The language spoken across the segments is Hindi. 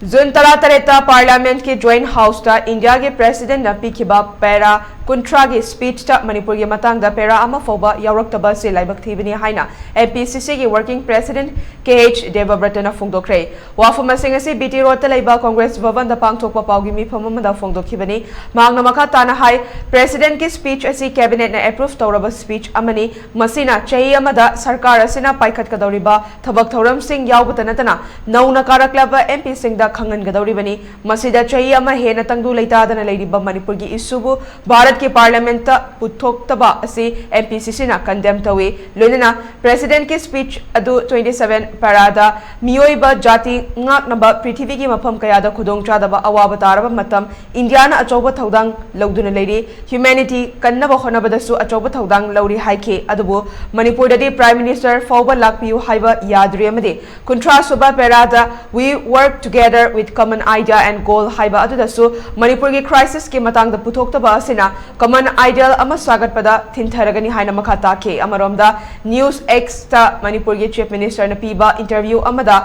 जून 13 पार्लियामेंट की जॉइंट हाउस इंडिया के प्रेसिडेंट पीखिबा पैरा कुंट्रा की स्पीच मणिपुर की मतंग पैरा फौबा यौरक्तबा से लाइबक थीबनी हाइना एमपीसीसी की वर्किंग प्रेसिडेंट KH देवव्रतन फोंदोखरे वाफम बीटी रोड कांग्रेस भवन पांगथोकपा पाउगी मिफम फोंदोखिबनी मांगना मखा ताना हाई प्रेसिडेंट की स्पीच असी कैबिनेट ने अप्रूव तौरब स्पीच अमनी मसीना चही अमदा सरकार असिना पाइखतकदौरिबा थबक थौरमसिंग यावबत नतना नौना कारक्लब MP सिंगदा खंगनगदौरिबनी मसीदा चही अमा हेना तंगदु लेतादना लेरिबा मणिपुर की इशूबु भारत के पार्लियामेंट पुथोक्तबा असी MPCC ना कंडेम तवे लोइना प्रेसिडेंट की स्पीच अदु 27 पैरादा मियोइबा जाति ngaknaba पृथ्वी की मफम कयादा खुदोंग चादबा अवाब तारबा मतम इंडिया ना अचौबा थौदांग लौदुना लेरी ह्यूमैनिटी कन्नबा होनबदसु अचौबा थौदांग लौरी हाइखे अदुबो मणिपुर ददी प्राइम मिनिस्टर फौबा लाकपियु हाइबा याद्रि अमदे कुंट्रा सुबा पैरादा we work together with common idea and goal हाइबा अदुदसु मणिपुर की क्राइसिस के मतंग पुथोक्तबा असिना कॉमन आइडियल अमा स्वागतपदा थिनथरगनी हाइना मखा ताखे अमरोमदा न्यूज एक्स ता मणिपुर की चीफ मिनिस्टर ने पीबा इंटरव्यू अमदा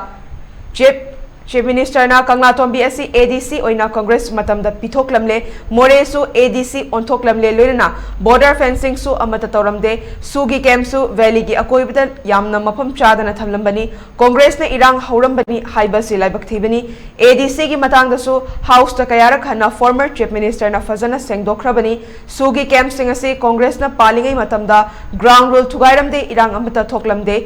चीफ मिनिस्टर ना कंगलातोंबी असी ADC ओइना कांग्रेस मतमदा पिथोकलमले मोरेसु ADC ओंथोकलमले लोइना बॉर्डर फेंसिंग सु अमत तौरमदे सुगी कैम्पसु वैली की अकोइबदा यामना मफम चादना थमलंबनी कांग्रेस ने इरांग हौरंबनी हाइबसी लाइबक थीबनी ADC की मतंगदसु हाउस ता कयारक हना फॉर्मर चीफ मिनिस्टर ना फजना सेंगदोखरबनी सुगी कैम्पसिंग असी कांग्रेस ना पालिंगै मतमदा ग्राउंड रूल थुगाइरमदे इरांग अमत थोकलमदे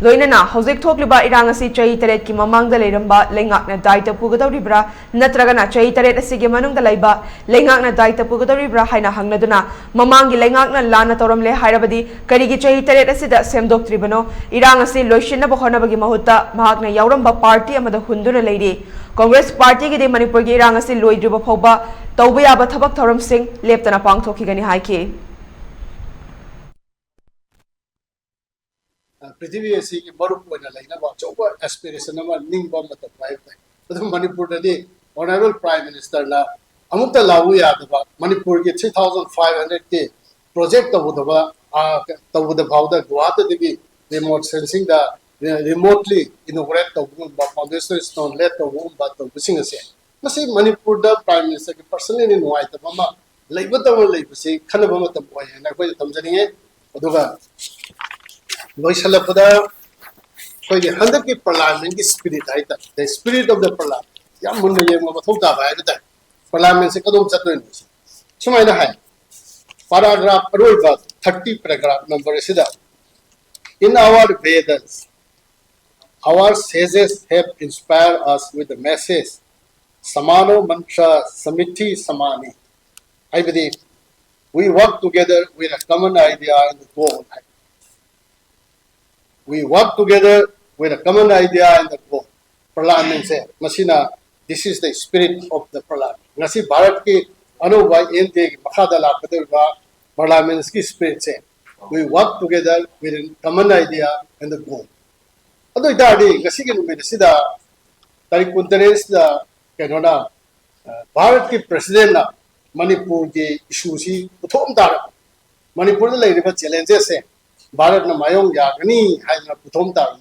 लोइना हौजिक थोकलिबा इरांग असी चही तरेट की ममांगदा लेरंबा लेंगाकना दायित्व पुगदौरिब्रा नत्रगना चही तरेट असिगे मनुंगदा लैबा लेंगाकना दायित्व पुगदौरिब्रा हाइना हंगनदुना ममांगी लेंगाकना लाना तौरमले हाइरबदी करिगी चही तरेट असिदा सेमदोक्त्रिबनो इरांग असी लोइसिनबा होनबगी महुत्ता महाकना यावरंबा पार्टी अमदा हुंदुना लेरी कांग्रेस पार्टी की मणिपुर की इरांग असी लोइद्रिबा फौबा तौबा याबा थबक थौरमसिंग लेप्तना पांगथोखिगनी हाइखि पृथ्वी की मरुप अचौब aspiration Manipur honourable prime minister लाऊ यादव मणिपुर की 3500 के प्रोजेक्ट तब Guwahati remote sensing remotely inaugurate तब फाउंडेशन स्टोन लेट तब मणिपुर प्राइम मिनिस्टर की पर्सनली नुआइतबी खनबे तमजनी लोइसलपदा कोई हंदक की पार्लियामेंट की स्पिरिट है the spirit of the parliament या मुन्ने ये मथौ ताबा है द पार्लियामेंट से कदम चतोइन सुमाइना है पैराग्राफ अरोइबा 30 पैराग्राफ नंबर सिदा in our Vedas our sages have inspired us with the message samano mantra samiti samani I believe we work together with a common idea and goal. We work together with a common idea and the goal. Parliament से मसीना this is the spirit of the parliament. नसी भारत की अनुवाय एंटे मखादा लापदुर्गा parliament की spirit से we work together with a common idea and the goal. अदो इतादी नसी के नुमे नसीदा तारीख 19 दा केनोना भारत की प्रेसिडेंट ना मणिपुर की इशू सी उठोम तार मणिपुर ले रिबा चैलेंजेस से भारत न मायोंग यागनी हाइना पुथोम तार